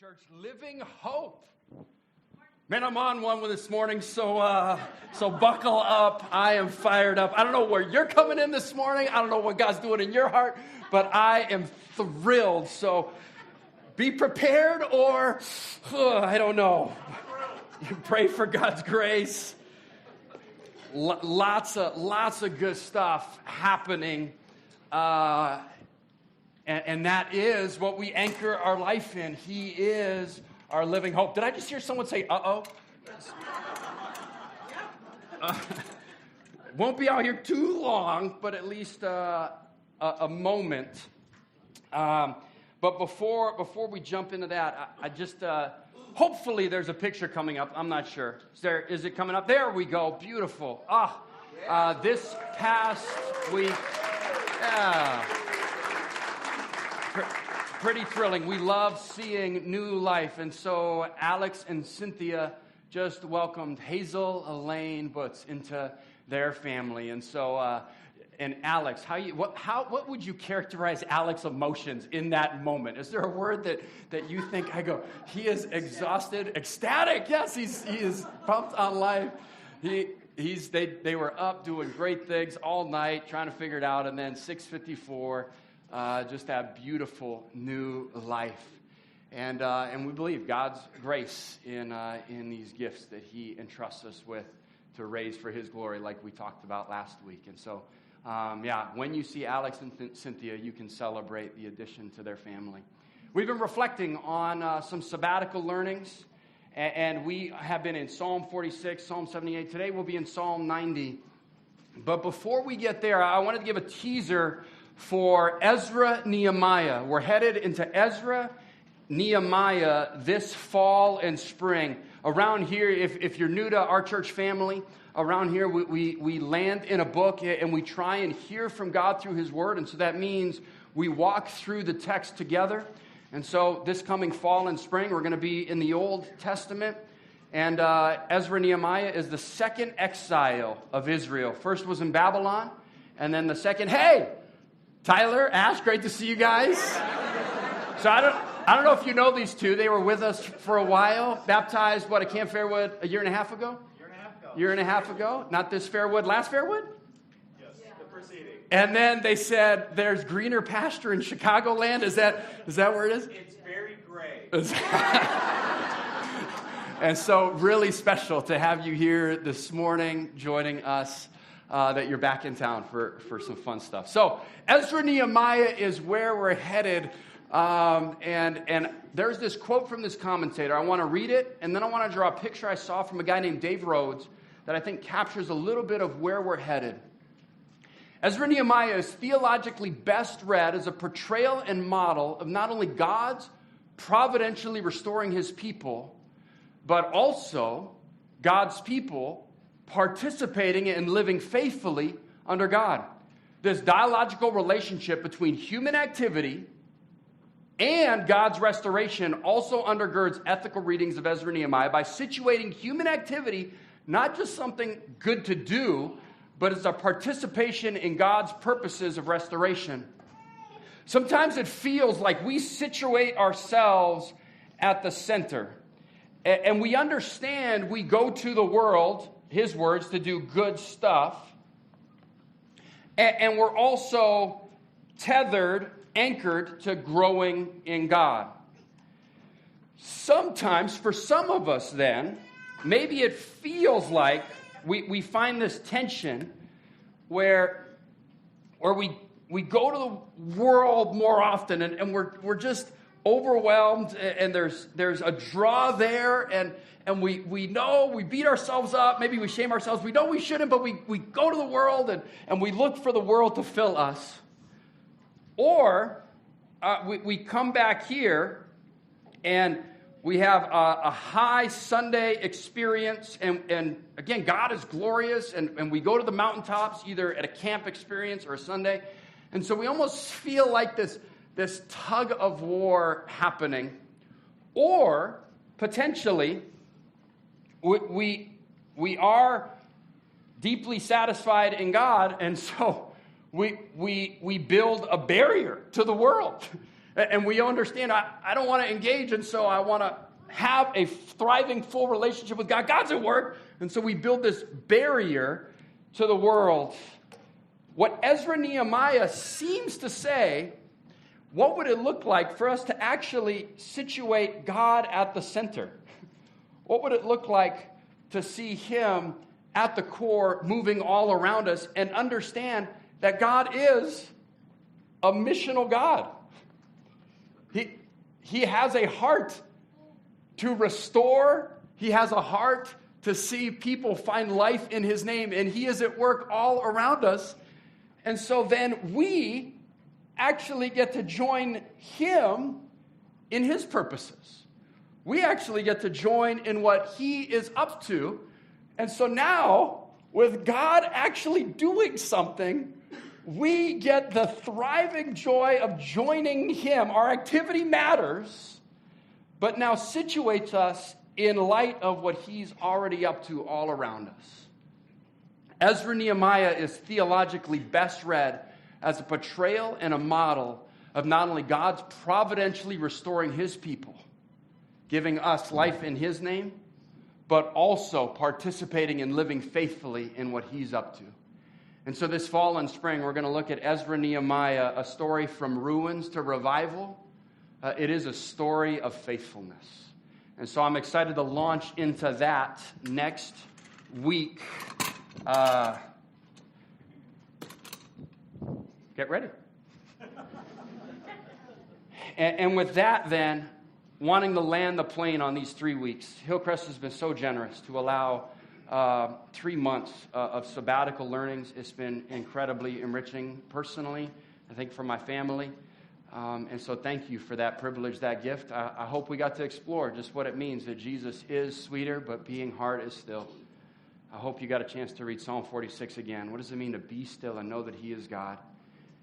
Church, Living Hope. Man, I'm on one with this morning, so buckle up. I am fired up. I don't know where you're coming in this morning. I don't know what God's doing in your heart, but I am thrilled. So be prepared, or I don't know. Pray for God's grace. Lots of good stuff happening. And that is what we anchor our life in. He is our living hope. Did I just hear someone say, uh-oh? Won't be out here too long, but at least a moment. But before we jump into that, I just, hopefully there's a picture coming up. I'm not sure. Is it coming up? There we go. Beautiful. This past week, pretty thrilling. We love seeing new life. And so Alex and Cynthia just welcomed Hazel Elaine Butts into their family. And so, and Alex, what would you characterize Alex's emotions in that moment? Is there a word that you think, he is exhausted, ecstatic? Yes, he is pumped on life. They were up doing great things all night, trying to figure it out. And then 6:54, just that beautiful new life, and we believe God's grace in these gifts that He entrusts us with to raise for His glory, like we talked about last week. And so, when you see Alex and Cynthia, you can celebrate the addition to their family. We've been reflecting on some sabbatical learnings, and we have been in Psalm 46, Psalm 78. Today we'll be in Psalm 90. But before we get there, I wanted to give a teaser for Ezra Nehemiah. We're headed into Ezra Nehemiah this fall and spring. Around here, if you're new to our church family, around here we land in a book and we try and hear from God through His Word. And so that means we walk through the text together. And so this coming fall and spring, we're going to be in the Old Testament. And Ezra Nehemiah is the second exile of Israel. First was in Babylon, and then the second, Tyler, Ash, great to see you guys. So I don't know if you know these two. They were with us for a while. Baptized, at Camp Fairwood a year and a half ago? Year and a half ago. Not this Fairwood, last Fairwood? Yes, the preceding. And then they said, there's greener pasture in Chicagoland. Is that where it is? It's very gray. And so really special to have you here this morning joining us. That you're back in town for some fun stuff. So Ezra Nehemiah is where we're headed. And there's this quote from this commentator. I want to read it, and then I want to draw a picture I saw from a guy named Dave Rhodes that I think captures a little bit of where we're headed. Ezra Nehemiah is theologically best read as a portrayal and model of not only God's providentially restoring His people, but also God's people participating and living faithfully under God. This dialogical relationship between human activity and God's restoration also undergirds ethical readings of Ezra Nehemiah by situating human activity not just something good to do, but as a participation in God's purposes of restoration. Sometimes it feels like we situate ourselves at the center, and we understand we go to the world, His words, to do good stuff. And we're also anchored to growing in God. Sometimes, for some of us then, maybe it feels like we find this tension where we go to the world more often and we're just overwhelmed, and there's a draw there, and we know we beat ourselves up, maybe we shame ourselves, we know we shouldn't, but we go to the world and we look for the world to fill us. Or we come back here and we have a high Sunday experience, and again, God is glorious, and we go to the mountaintops either at a camp experience or a Sunday, and so we almost feel like this tug of war happening. Or potentially we are deeply satisfied in God, and so we build a barrier to the world. And we understand, I don't want to engage, and so I want to have a thriving, full relationship with God. God's at work. And so we build this barrier to the world. What Ezra Nehemiah seems to say, what would it look like for us to actually situate God at the center? What would it look like to see him at the core, moving all around us, and understand that God is a missional God? He has a heart to restore. He has a heart to see people find life in his name, and he is at work all around us. And so then we actually get to join him in his purposes. We actually get to join in what he is up to. And so now, with God actually doing something, we get the thriving joy of joining him. Our activity matters, but now situates us in light of what he's already up to all around us. Ezra Nehemiah is theologically best read as a portrayal and a model of not only God's providentially restoring his people, giving us life in his name, but also participating and living faithfully in what he's up to. And so this fall and spring, we're going to look at Ezra Nehemiah, a story from ruins to revival. It is a story of faithfulness. And so I'm excited to launch into that next week. Get ready. And with that, then, wanting to land the plane on these 3 weeks, Hillcrest has been so generous to allow 3 months of sabbatical learnings. It's been incredibly enriching personally, I think, for my family. And so thank you for that privilege, that gift. I hope we got to explore just what it means that Jesus is sweeter, but being hard is still. I hope you got a chance to read Psalm 46 again. What does it mean to be still and know that he is God?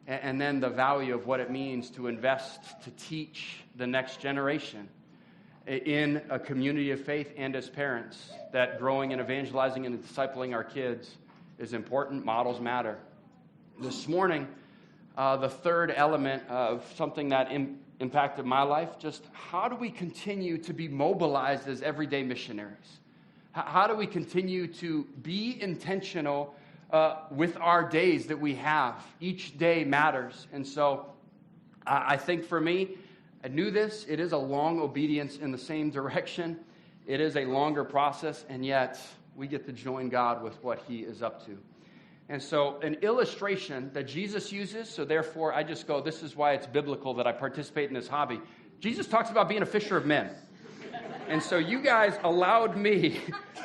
And then the value of what it means to invest, to teach the next generation in a community of faith and as parents, that growing and evangelizing and discipling our kids is important. Models matter. This morning, the third element of something that impacted my life, just how do we continue to be mobilized as everyday missionaries? How do we continue to be intentional with our days that we have? Each day matters. And so I think for me, I knew this. It is a long obedience in the same direction. It is a longer process, and yet we get to join God with what he is up to. And so an illustration that Jesus uses, so therefore I just go, this is why it's biblical that I participate in this hobby. Jesus talks about being a fisher of men. And so you guys allowed me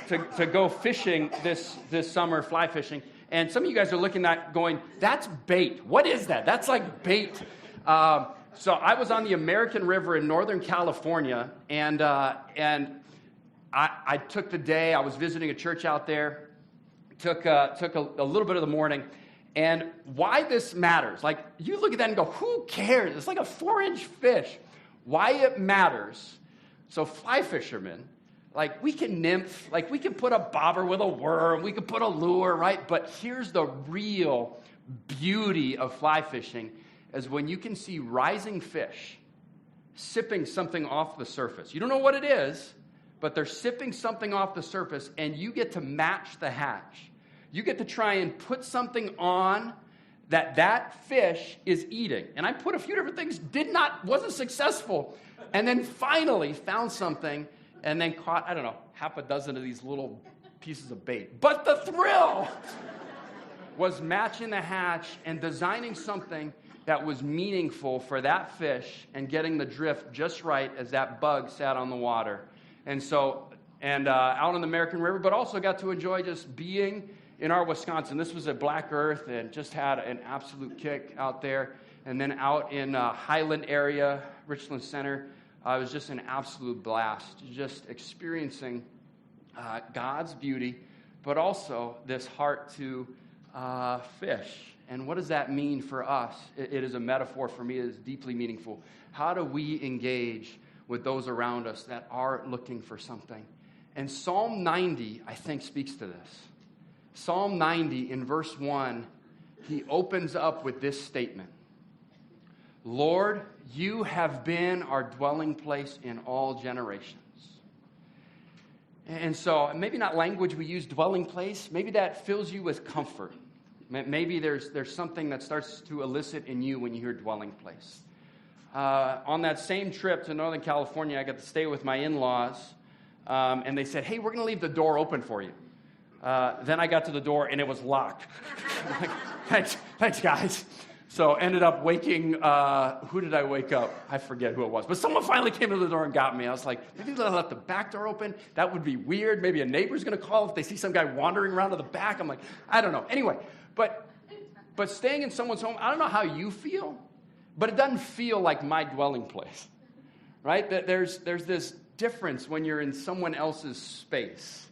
to go fishing this summer, fly fishing. And some of you guys are looking at going, that's bait. What is that? That's like bait. So I was on the American River in Northern California, and I took the day. I was visiting a church out there. Took a little bit of the morning. And why this matters, like you look at that and go, who cares? It's like a 4-inch fish. Why it matters. So fly fishermen, like we can nymph, like we can put a bobber with a worm, we can put a lure, right? But here's the real beauty of fly fishing is when you can see rising fish sipping something off the surface. You don't know what it is, but they're sipping something off the surface, and you get to match the hatch. You get to try and put something on that fish is eating. And I put a few different things, wasn't successful. And then finally found something and then caught, I don't know, half a dozen of these little pieces of bait. But the thrill was matching the hatch and designing something that was meaningful for that fish and getting the drift just right as that bug sat on the water. And so, out on the American River, but also got to enjoy just being in our Wisconsin. This was at Black Earth and just had an absolute kick out there. And then out in Highland area, Richland Center, it was just an absolute blast. Just experiencing God's beauty, but also this heart to fish. And what does that mean for us? It is a metaphor for me. It is deeply meaningful. How do we engage with those around us that are looking for something? And Psalm 90, I think, speaks to this. Psalm 90, in verse 1, he opens up with this statement. Lord, you have been our dwelling place in all generations. And so maybe not language we use, dwelling place, maybe that fills you with comfort. Maybe there's something that starts to elicit in you when you hear dwelling place. On that same trip to Northern California, I got to stay with my in-laws, and they said, hey, we're going to leave the door open for you. Then I got to the door, and it was locked. I'm like, thanks, guys. So ended up waking, who did I wake up? I forget who it was. But someone finally came to the door and got me. I was like, maybe they'll let the back door open. That would be weird. Maybe a neighbor's going to call if they see some guy wandering around to the back. I'm like, I don't know. Anyway, but staying in someone's home, I don't know how you feel, but it doesn't feel like my dwelling place, right? There's this difference when you're in someone else's space.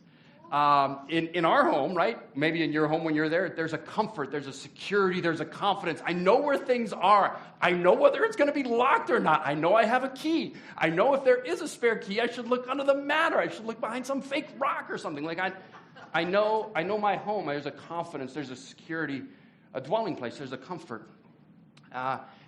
In our home, right? Maybe in your home when you're there, there's a comfort, there's a security, there's a confidence. I know where things are. I know whether it's going to be locked or not. I know I have a key. I know if there is a spare key, I should look under the mat or I should look behind some fake rock or something. Like I know my home. There's a confidence, there's a security, a dwelling place, there's a comfort.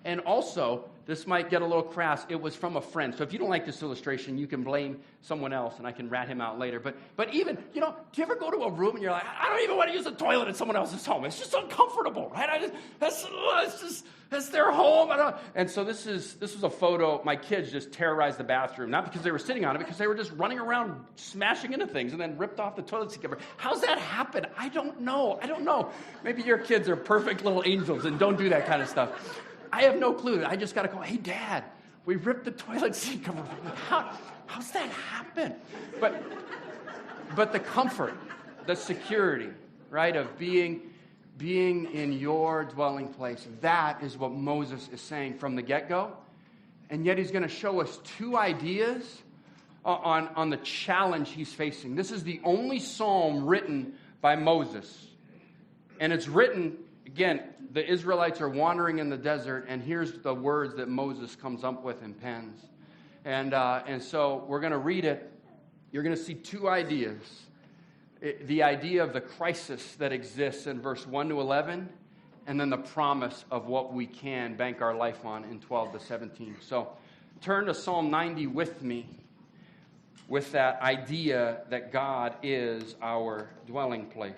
And also, this might get a little crass, it was from a friend. So if you don't like this illustration, you can blame someone else, and I can rat him out later. But even, do you ever go to a room and you're like, I don't even want to use the toilet in someone else's home. It's just uncomfortable, right? That's their home. And so this was a photo. My kids just terrorized the bathroom, not because they were sitting on it, because they were just running around smashing into things and then ripped off the toilet seat cover. How's that happen? I don't know. Maybe your kids are perfect little angels and don't do that kind of stuff. I have no clue. I just got to go, hey, Dad, we ripped the toilet seat cover. How's that happen? But the comfort, the security, right, of being in your dwelling place, that is what Moses is saying from the get-go. And yet he's going to show us two ideas on the challenge he's facing. This is the only psalm written by Moses. And it's written, again, the Israelites are wandering in the desert, and here's the words that Moses comes up with and pens. And so we're going to read it. You're going to see two ideas. The idea of the crisis that exists in verse 1 to 11, and then the promise of what we can bank our life on in 12 to 17. So turn to Psalm 90 with me, with that idea that God is our dwelling place.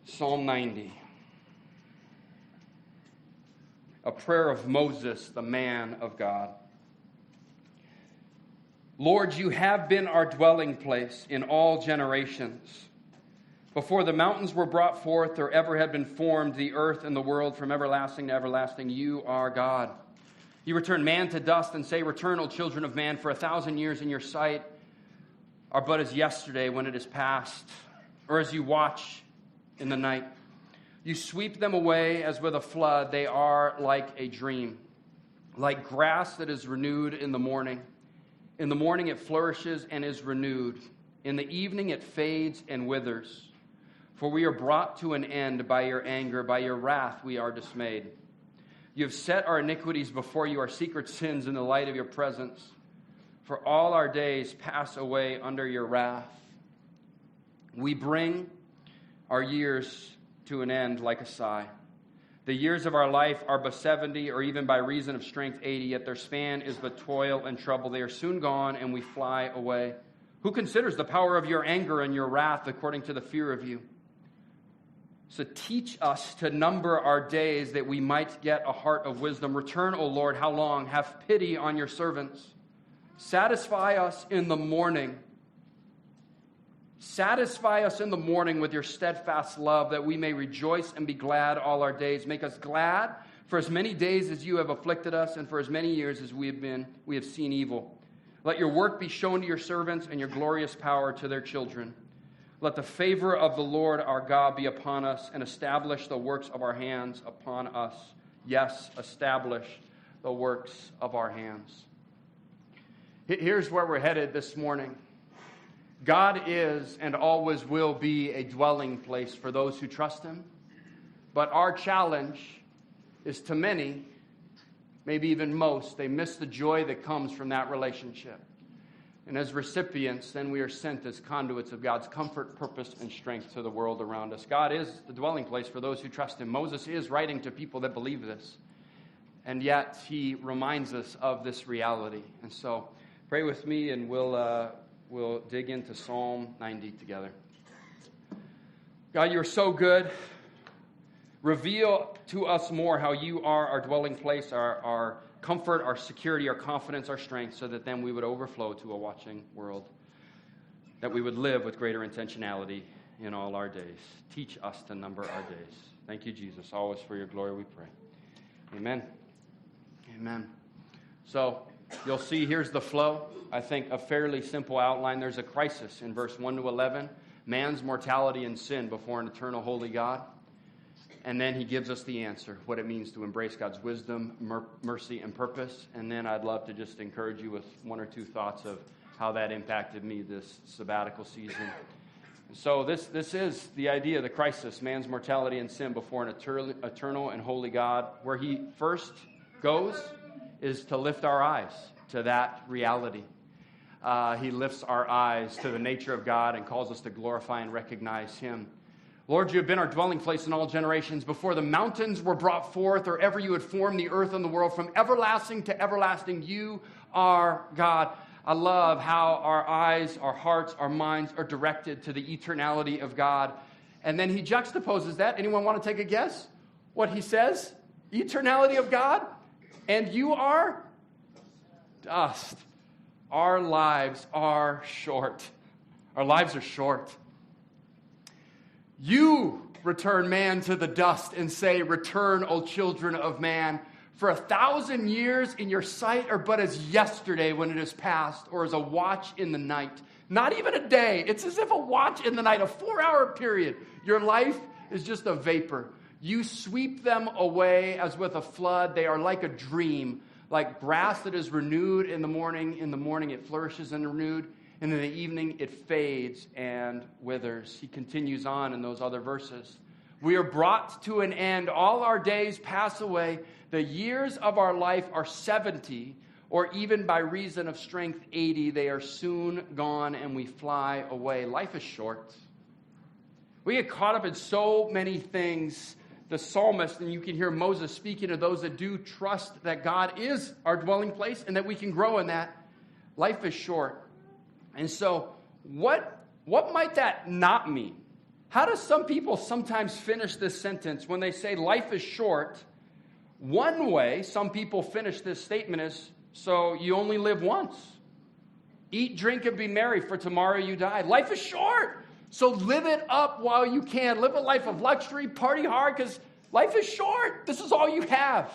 Psalm 90, a prayer of Moses, the man of God. Lord, you have been our dwelling place in all generations. Before the mountains were brought forth or ever had been formed, the earth and the world from everlasting to everlasting, you are God. You return man to dust and say, return, O children of man, for 1,000 years in your sight are but as yesterday when it is past, or as you watch in the night. You sweep them away as with a flood. They are like a dream, like grass that is renewed in the morning. In the morning it flourishes and is renewed. In the evening it fades and withers. For we are brought to an end by your anger. By your wrath we are dismayed. You have set our iniquities before you, our secret sins in the light of your presence. For all our days pass away under your wrath. We bring our years to an end like a sigh. The years of our life are but 70, or even by reason of strength 80, yet their span is but toil and trouble. They are soon gone, and we fly away. Who considers the power of your anger and your wrath according to the fear of you? So teach us to number our days that we might get a heart of wisdom. Return, O Lord, how long? Have pity on your servants. Satisfy us in the morning. Satisfy us in the morning with your steadfast love, that we may rejoice and be glad all our days. Make us glad for as many days as you have afflicted us, and for as many years as we have seen evil. Let your work be shown to your servants, and your glorious power to their children. Let the favor of the Lord our God be upon us, and establish the works of our hands upon us. Yes, establish the works of our hands. Here's where we're headed this morning. God is and always will be a dwelling place for those who trust him. But our challenge is to many, maybe even most, they miss the joy that comes from that relationship. And as recipients, then we are sent as conduits of God's comfort, purpose, and strength to the world around us. God is the dwelling place for those who trust him. Moses is writing to people that believe this. And yet he reminds us of this reality. And so pray with me, and we'll dig into Psalm 90 together. God, you're so good. Reveal to us more how you are our dwelling place, our comfort, our security, our confidence, our strength, so that then we would overflow to a watching world, that we would live with greater intentionality in all our days. Teach us to number our days. Thank you, Jesus. Always for your glory we pray. Amen. Amen. So you'll see here's the flow. I think a fairly simple outline. There's a crisis in verse 1 to 11. Man's mortality and sin before an eternal holy God. And then he gives us the answer, what it means to embrace God's wisdom, mercy, and purpose. And then I'd love to just encourage you with one or two thoughts of how that impacted me this sabbatical season. So this is the idea, the crisis, man's mortality and sin before an eternal and holy God. Where he first goes is to lift our eyes to that reality. He lifts our eyes to the nature of God and calls us to glorify and recognize him. Lord, you have been our dwelling place in all generations. Before the mountains were brought forth, or ever you had formed the earth and the world, from everlasting to everlasting, you are God. I love how our eyes, our hearts, our minds are directed to the eternality of God. And then he juxtaposes that. Anyone want to take a guess what he says? Eternality of God, and you are dust. Our lives are short. Our lives are short. You return man to the dust and say, return, O children of man. For 1,000 years in your sight are but as yesterday when it is past, or as a watch in the night. Not even a day. It's as if a watch in the night, a 4-hour period. Your life is just a vapor. You sweep them away as with a flood. They are like a dream, like grass that is renewed in the morning. In the morning it flourishes and renewed. And in the evening, it fades and withers. He continues on in those other verses. We are brought to an end. All our days pass away. The years of our life are 70, or even by reason of strength, 80. They are soon gone, and we fly away. Life is short. We get caught up in so many things. The psalmist, and you can hear Moses speaking to those that do trust that God is our dwelling place and that we can grow in that. Life is short. And so, what might that not mean? How do some people sometimes finish this sentence when they say life is short? One way some people finish this statement is, so you only live once. Eat, drink, and be merry, for tomorrow you die. Life is short, so live it up while you can. Live a life of luxury, party hard, because life is short. This is all you have.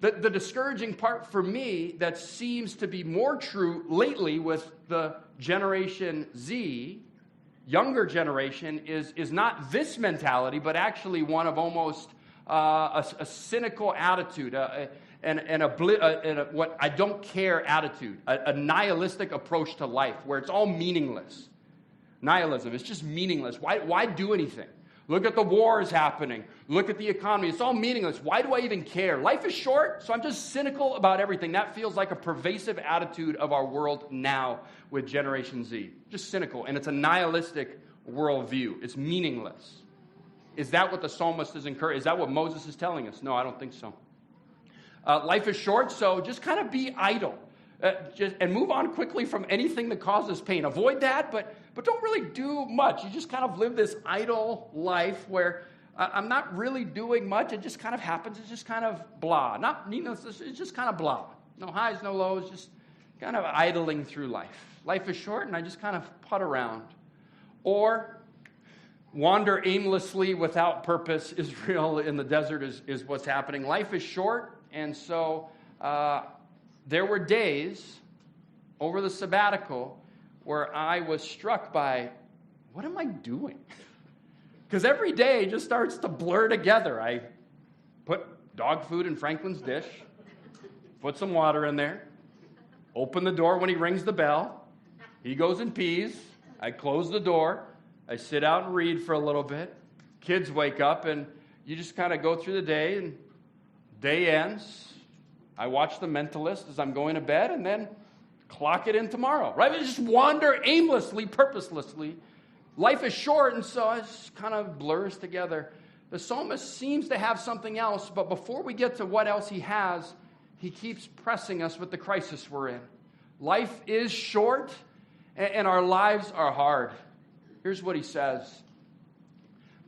The discouraging part for me that seems to be more true lately with the Generation Z, younger generation, is not this mentality, but actually one of almost a cynical attitude, and what I don't care attitude, a nihilistic approach to life where it's all meaningless. Nihilism, it's just meaningless. Why do anything? Look at the wars happening. Look at the economy. It's all meaningless. Why do I even care? Life is short, so I'm just cynical about everything. That feels like a pervasive attitude of our world now with Generation Z. Just cynical, and it's a nihilistic worldview. It's meaningless. Is that what the psalmist is encouraging? Is that what Moses is telling us? No, I don't think so. Life is short, so just kind of be idle. And move on quickly from anything that causes pain. Avoid that, but don't really do much. You just kind of live this idle life where I'm not really doing much. It just kind of happens. It's just kind of blah. It's just kind of blah. No highs, no lows, just kind of idling through life. Life is short, and I just kind of putt around. Or wander aimlessly without purpose. Israel in the desert is what's happening. Life is short, and so there were days over the sabbatical where I was struck by, what am I doing? Because every day just starts to blur together. I put dog food in Franklin's dish, put some water in there, open the door when he rings the bell, he goes and pees, I close the door, I sit out and read for a little bit, kids wake up, and you just kind of go through the day, and day ends. I watch The Mentalist as I'm going to bed, and then clock it in tomorrow, right? I just wander aimlessly, purposelessly. Life is short, and so it just kind of blurs together. The psalmist seems to have something else, but before we get to what else he has, he keeps pressing us with the crisis we're in. Life is short, and our lives are hard. Here's what he says.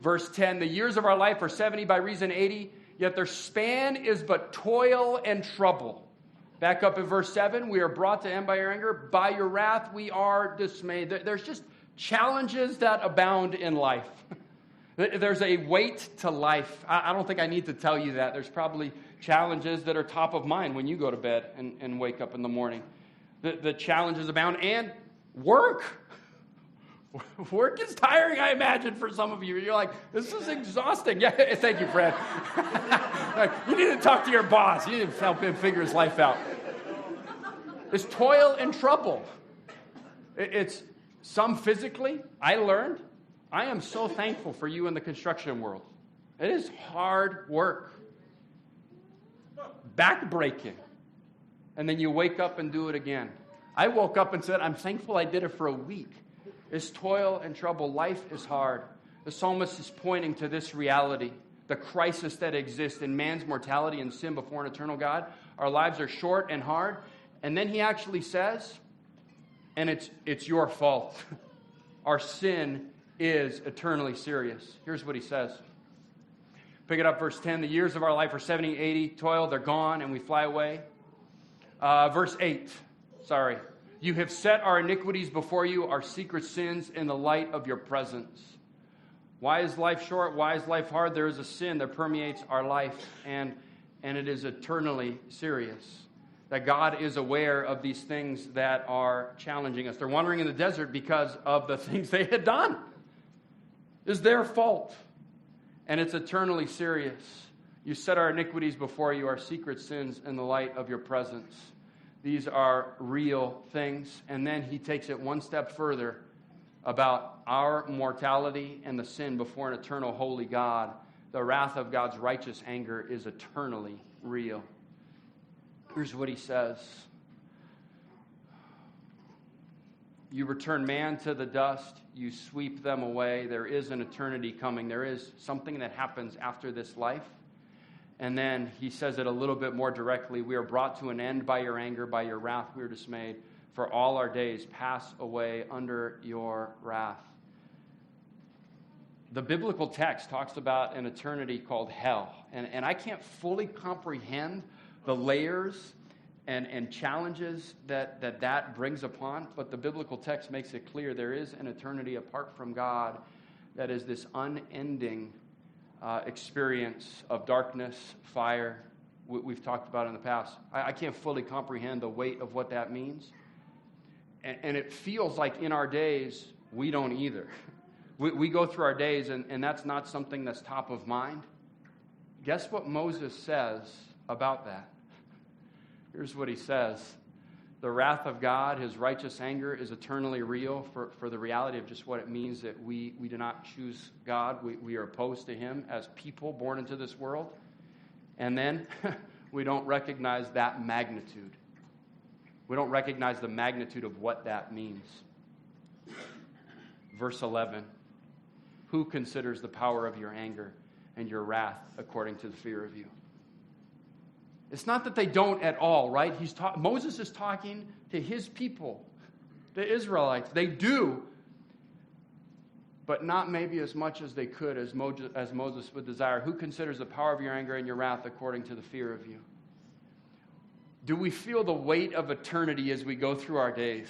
Verse 10, the years of our life are 70, by reason 80, yet their span is but toil and trouble. Back up in verse 7, we are brought to end by your anger. By your wrath we are dismayed. There's just challenges that abound in life. There's a weight to life. I don't think I need to tell you that. There's probably challenges that are top of mind when you go to bed and wake up in the morning. The challenges abound, and work. Work is tiring, I imagine, for some of you. You're like, this is exhausting. Yeah, thank you, Fred. You need to talk to your boss. You need to help him figure his life out. It's toil and trouble. It's some physically. I learned. I am so thankful for you in the construction world. It is hard work. Back-breaking. And then you wake up and do it again. I woke up and said, I'm thankful I did it for a week. It's toil and trouble. Life is hard. The psalmist is pointing to this reality, the crisis that exists in man's mortality and sin before an eternal God. Our lives are short and hard. And then he actually says, and it's your fault. Our sin is eternally serious. Here's what he says. Pick it up, verse 10. The years of our life are 70, 80, toil, they're gone, and we fly away. Verse 8, sorry. You have set our iniquities before you, our secret sins in the light of your presence. Why is life short? Why is life hard? There is a sin that permeates our life, and it is eternally serious. That God is aware of these things that are challenging us. They're wandering in the desert because of the things they had done. It's their fault, and it's eternally serious. You set our iniquities before you, our secret sins in the light of your presence. These are real things. And then he takes it one step further about our mortality and the sin before an eternal holy God. The wrath of God's righteous anger is eternally real. Here's what he says. You return man to the dust. You sweep them away. There is an eternity coming. There is something that happens after this life. And then he says it a little bit more directly. We are brought to an end by your anger, by your wrath we are dismayed. For all our days pass away under your wrath. The biblical text talks about an eternity called hell. And I can't fully comprehend the layers and challenges that brings upon. But the biblical text makes it clear there is an eternity apart from God that is this unending experience of darkness, fire, we've talked about in the past. I can't fully comprehend the weight of what that means. And it feels like in our days, we don't either. We go through our days, and that's not something that's top of mind. Guess what Moses says about that? Here's what he says. The wrath of God, his righteous anger, is eternally real for the reality of just what it means that we do not choose God. We are opposed to him as people born into this world. And then we don't recognize that magnitude. We don't recognize the magnitude of what that means. Verse 11. Who considers the power of your anger and your wrath according to the fear of you? It's not that they don't at all, right? Moses is talking to his people, the Israelites. They do, but not maybe as much as they could, as Moses would desire. Who considers the power of your anger and your wrath according to the fear of you? Do we feel the weight of eternity as we go through our days?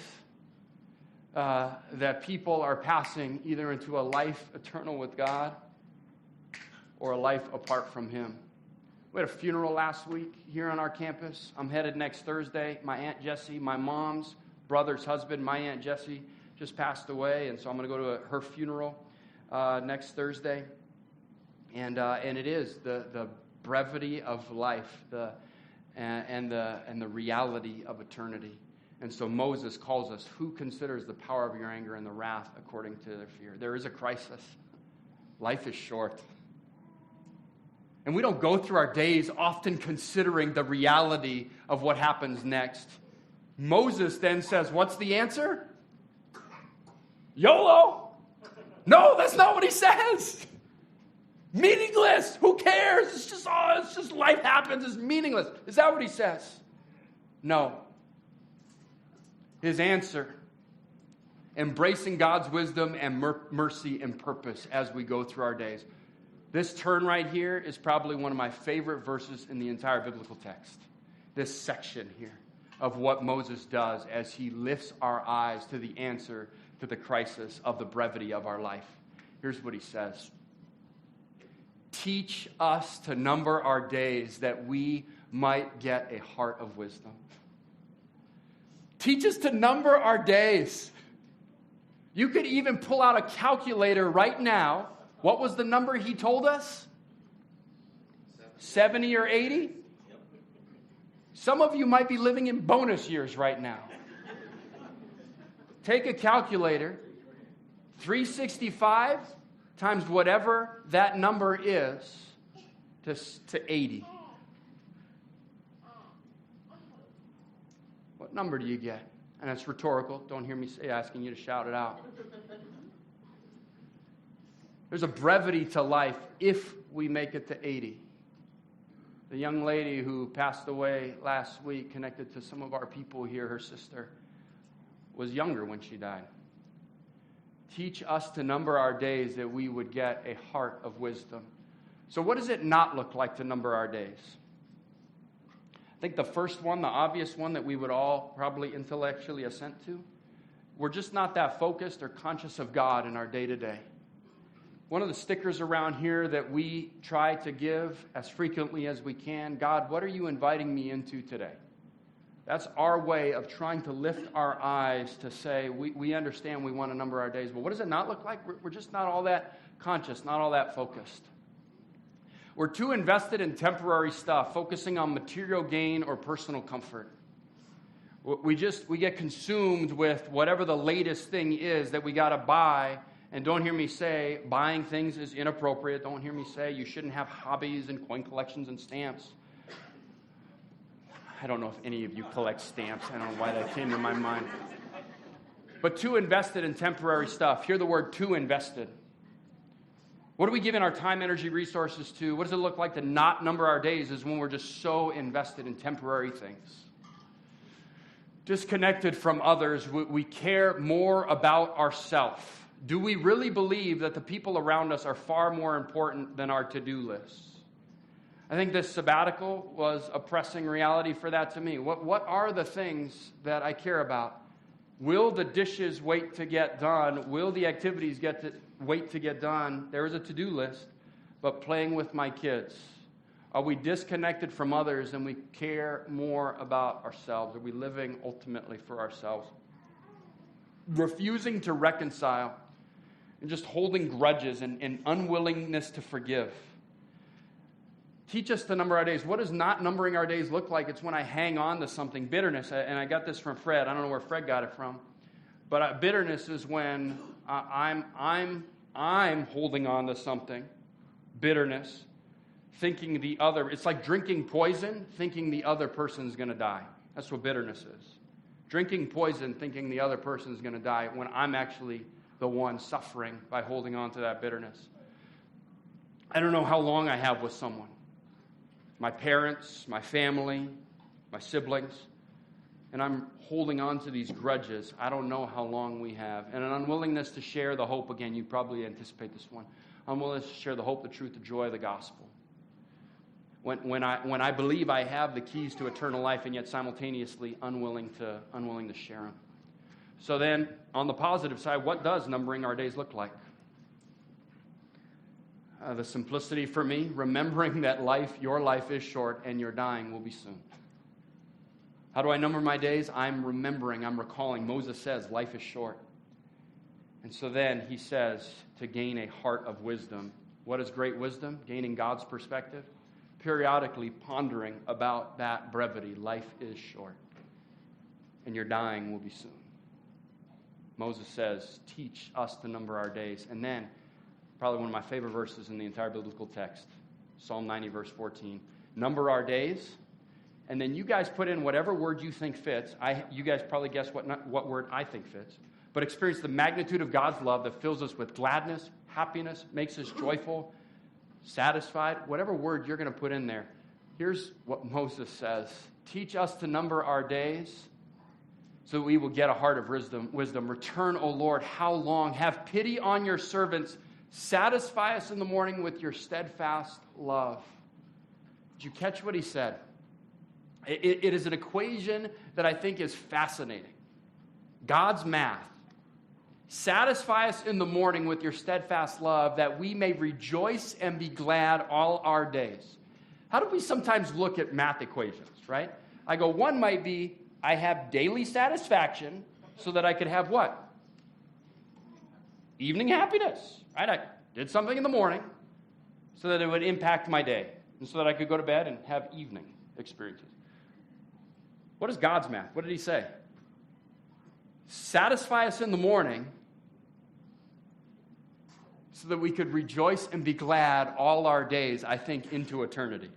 That people are passing either into a life eternal with God or a life apart from him. We had a funeral last week here on our campus. I'm headed next Thursday. My Aunt Jessie, my mom's brother's husband, my Aunt Jessie, just passed away, and so I'm going to go to her funeral next Thursday. And it is the brevity of life, and the reality of eternity. And so Moses calls us, who considers the power of your anger and the wrath according to their fear? There is a crisis. Life is short. And we don't go through our days often considering the reality of what happens next. Moses then says, what's the answer? YOLO! No, that's not what he says. Meaningless. Who cares? It's just life happens. It's meaningless. Is that what he says? No. His answer, embracing God's wisdom and mercy and purpose as we go through our days. This turn right here is probably one of my favorite verses in the entire biblical text. This section here of what Moses does as he lifts our eyes to the answer to the crisis of the brevity of our life. Here's what he says. Teach us to number our days that we might get a heart of wisdom. Teach us to number our days. You could even pull out a calculator right now. What was the number he told us? 70 or 80? Some of you might be living in bonus years right now. Take a calculator, 365 times whatever that number is to 80. What number do you get? And it's rhetorical. Don't hear me asking you to shout it out. There's a brevity to life if we make it to 80. The young lady who passed away last week, connected to some of our people here, her sister, was younger when she died. Teach us to number our days that we would get a heart of wisdom. So what does it not look like to number our days? I think the first one, the obvious one that we would all probably intellectually assent to, we're just not that focused or conscious of God in our day-to-day. One of the stickers around here that we try to give as frequently as we can, God, what are you inviting me into today? That's our way of trying to lift our eyes to say, we understand we want to number our days, but what does it not look like? We're just not all that conscious, not all that focused. We're too invested in temporary stuff, focusing on material gain or personal comfort. We get consumed with whatever the latest thing is that we got to buy. And don't hear me say buying things is inappropriate. Don't hear me say you shouldn't have hobbies and coin collections and stamps. I don't know if any of you collect stamps. I don't know why that came to my mind. But too invested in temporary stuff. Hear the word too invested. What are we giving our time, energy, resources to? What does it look like to not number our days is when we're just so invested in temporary things. Disconnected from others, we care more about ourselves. Do we really believe that the people around us are far more important than our to-do lists? I think this sabbatical was a pressing reality for that to me. What are the things that I care about? Will the dishes wait to get done? Will the activities wait to get done? There is a to-do list, but playing with my kids. Are we disconnected from others and we care more about ourselves? Are we living ultimately for ourselves? Refusing to reconcile and just holding grudges and unwillingness to forgive. Teach us to number our days. What does not numbering our days look like? It's when I hang on to something. Bitterness, and I got this from Fred. I don't know where Fred got it from. But bitterness is when I'm holding on to something. Bitterness. Thinking the other, it's like drinking poison, thinking the other person's going to die. That's what bitterness is. Drinking poison, thinking the other person's going to die when I'm actually the one suffering by holding on to that bitterness. I don't know how long I have with someone. My parents, my family, my siblings, and I'm holding on to these grudges. I don't know how long we have. And an unwillingness to share the hope, again, you probably anticipate this one. Unwillingness to share the hope, the truth, the joy of the gospel. When I believe I have the keys to eternal life and yet simultaneously unwilling to share them. So then, on the positive side, what does numbering our days look like? The simplicity for me, remembering that your life is short and your dying will be soon. How do I number my days? I'm remembering, I'm recalling. Moses says life is short. And so then he says to gain a heart of wisdom. What is great wisdom? Gaining God's perspective. Periodically pondering about that brevity. Life is short. And your dying will be soon. Moses says, teach us to number our days. And then, probably one of my favorite verses in the entire biblical text, Psalm 90, verse 14. Number our days. And then you guys put in whatever word you think fits. You guys probably guess what word I think fits. But experience the magnitude of God's love that fills us with gladness, happiness, makes us joyful. satisfied, whatever word you're going to put in there. Here's what Moses says. Teach us to number our days so that we will get a heart of wisdom. Return, O Lord, how long? Have pity on your servants. Satisfy us in the morning with your steadfast love. Did you catch what he said? It is an equation that I think is fascinating. God's math. Satisfy us in the morning with your steadfast love, that we may rejoice and be glad all our days. How do we sometimes look at math equations, right? I go, one might be, I have daily satisfaction so that I could have what? Evening happiness, right? I did something in the morning so that it would impact my day, and so that I could go to bed and have evening experiences. What is God's math? What did he say? Satisfy us in the morning so that we could rejoice and be glad all our days, I think, into eternity.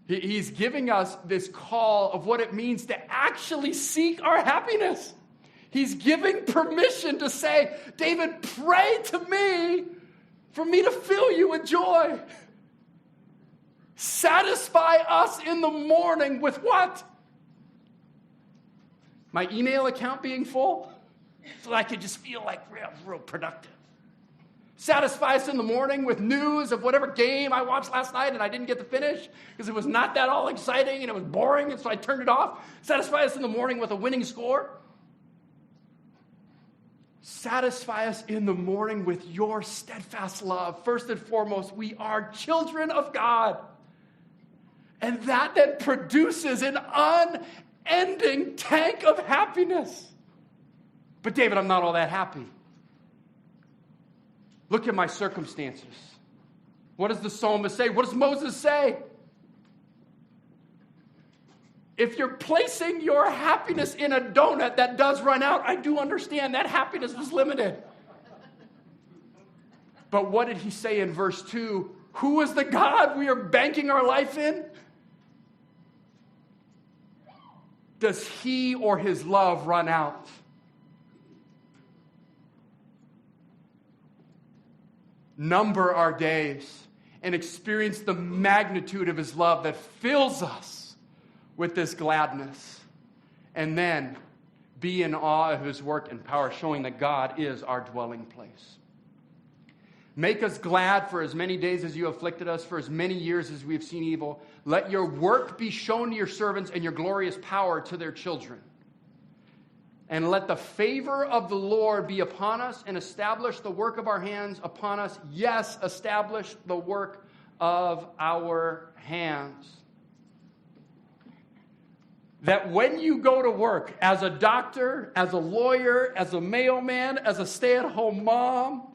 He's giving us this call of what it means to actually seek our happiness. He's giving permission to say, David, pray to me for me to fill you with joy. Satisfy us in the morning with what? My email account being full so that I could just feel like real productive. Satisfy us in the morning with news of whatever game I watched last night and I didn't get to finish because it was not that all exciting and it was boring, and so I turned it off. Satisfy us in the morning with a winning score. Satisfy us in the morning with your steadfast love. First and foremost, we are children of God. And that then produces an unending tank of happiness. But David, I'm not all that happy. Look at my circumstances. What does the psalmist say? What does Moses say? If you're placing your happiness in a donut that does run out, I do understand that happiness was limited. But what did he say in verse 2? Who is the God we are banking our life in? Does he or his love run out? Number our days and experience the magnitude of his love that fills us with this gladness. And then be in awe of his work and power, showing that God is our dwelling place. Make us glad for as many days as you afflicted us, for as many years as we have seen evil. Let your work be shown to your servants and your glorious power to their children. And let the favor of the Lord be upon us and establish the work of our hands upon us. Yes, establish the work of our hands. That when you go to work as a doctor, as a lawyer, as a mailman, as a stay-at-home mom,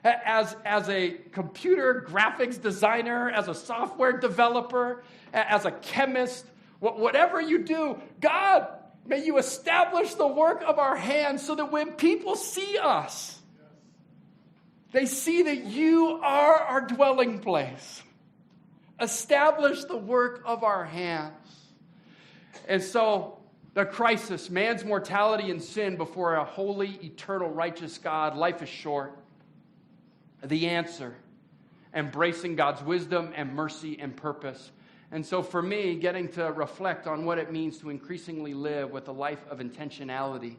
as a computer graphics designer, as a software developer, as a chemist, whatever you do, God, may you establish the work of our hands so that when people see us, they see that you are our dwelling place. Establish the work of our hands. And so, the crisis, man's mortality and sin before a holy, eternal, righteous God, life is short. The answer, embracing God's wisdom and mercy and purpose. And so for me, getting to reflect on what it means to increasingly live with a life of intentionality.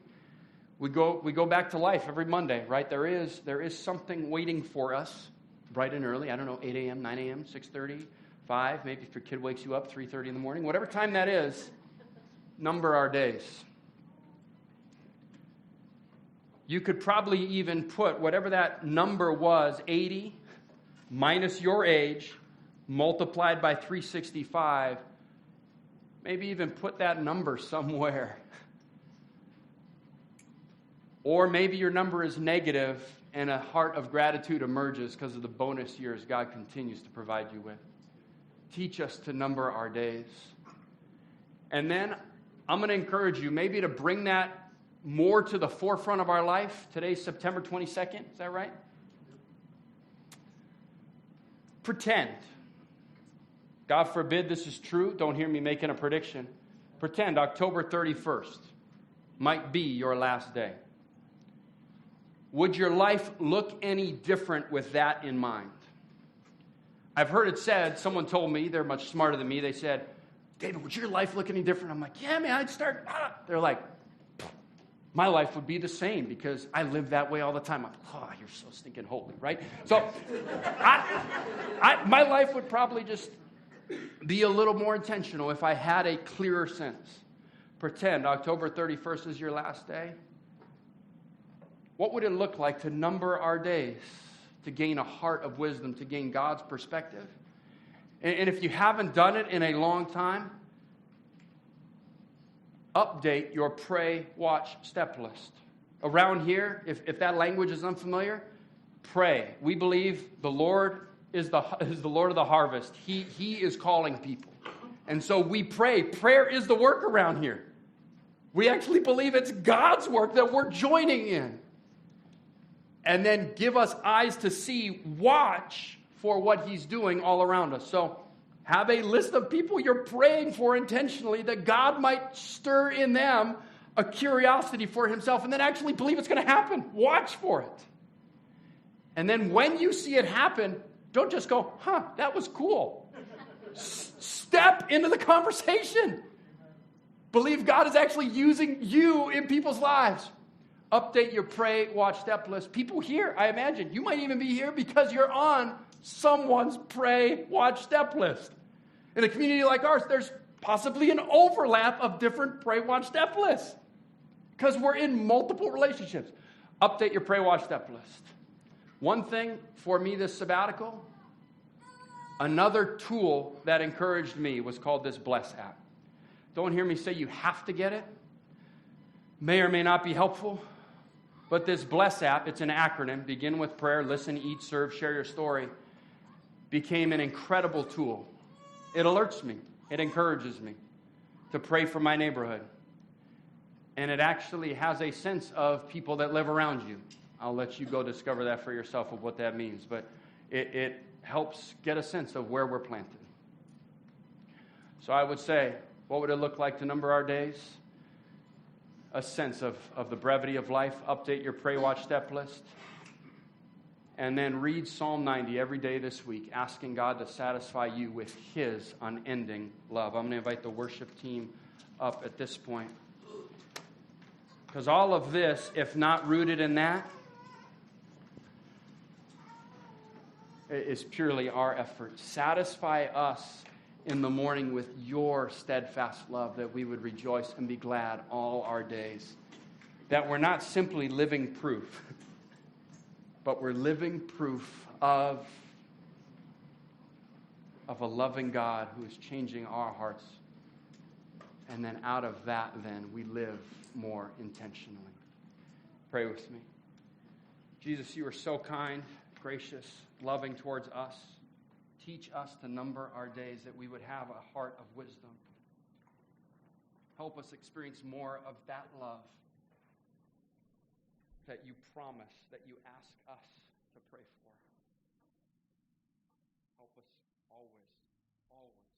We go back to life every Monday, right? There is something waiting for us bright and early. I don't know, 8 a.m., 9 a.m., 6:30, 5, maybe if your kid wakes you up, 3:30 in the morning. Whatever time that is, number our days. You could probably even put whatever that number was, 80 minus your age, multiplied by 365, maybe even put that number somewhere. Or maybe your number is negative and a heart of gratitude emerges because of the bonus years God continues to provide you with. Teach us to number our days. And then I'm going to encourage you maybe to bring that more to the forefront of our life. Today's September 22nd, is that right? Pretend. God forbid this is true. Don't hear me making a prediction. Pretend October 31st might be your last day. Would your life look any different with that in mind? I've heard it said, someone told me, they're much smarter than me, they said, David, would your life look any different? I'm like, yeah, man, I'd start. They're like, my life would be the same because I live that way all the time. I'm like, oh, you're so stinking holy, right? So my life would probably just be a little more intentional if I had a clearer sense. Pretend October 31st is your last day. What would it look like to number our days, to gain a heart of wisdom, to gain God's perspective? And if you haven't done it in a long time, update your pray, watch, step list. Around here, if that language is unfamiliar, pray. We believe the Lord is the Lord of the harvest. He is calling people. And so we pray. Prayer is the work around here. We actually believe it's God's work that we're joining in. And then give us eyes to see, watch for what he's doing all around us. So have a list of people you're praying for intentionally that God might stir in them a curiosity for himself and then actually believe it's going to happen. Watch for it. And then when you see it happen, don't just go, that was cool. Step into the conversation. Believe God is actually using you in people's lives. Update your pray, watch, step list. People here, I imagine, you might even be here because you're on someone's pray, watch, step list. In a community like ours, there's possibly an overlap of different pray, watch, step lists because we're in multiple relationships. Update your pray, watch, step list. One thing for me this sabbatical, another tool that encouraged me was called this Bless app. Don't hear me say you have to get it. May or may not be helpful. But this Bless app, it's an acronym, begin with prayer, listen, eat, serve, share your story, became an incredible tool. It alerts me. It encourages me to pray for my neighborhood. And it actually has a sense of people that live around you. I'll let you go discover that for yourself of what that means. But it helps get a sense of where we're planted. So I would say, what would it look like to number our days? A sense of the brevity of life. Update your pray, watch, step list. And then read Psalm 90 every day this week, asking God to satisfy you with his unending love. I'm going to invite the worship team up at this point. Because all of this, if not rooted in that, is purely our effort. Satisfy us in the morning with your steadfast love, that we would rejoice and be glad all our days. That we're not simply living proof, but we're living proof of a loving God who is changing our hearts. And then out of that, then, we live more intentionally. Pray with me. Jesus, you are so kind, gracious, loving towards us. Teach us to number our days, that we would have a heart of wisdom. Help us experience more of that love that you promise, that you ask us to pray for. Help us always, always.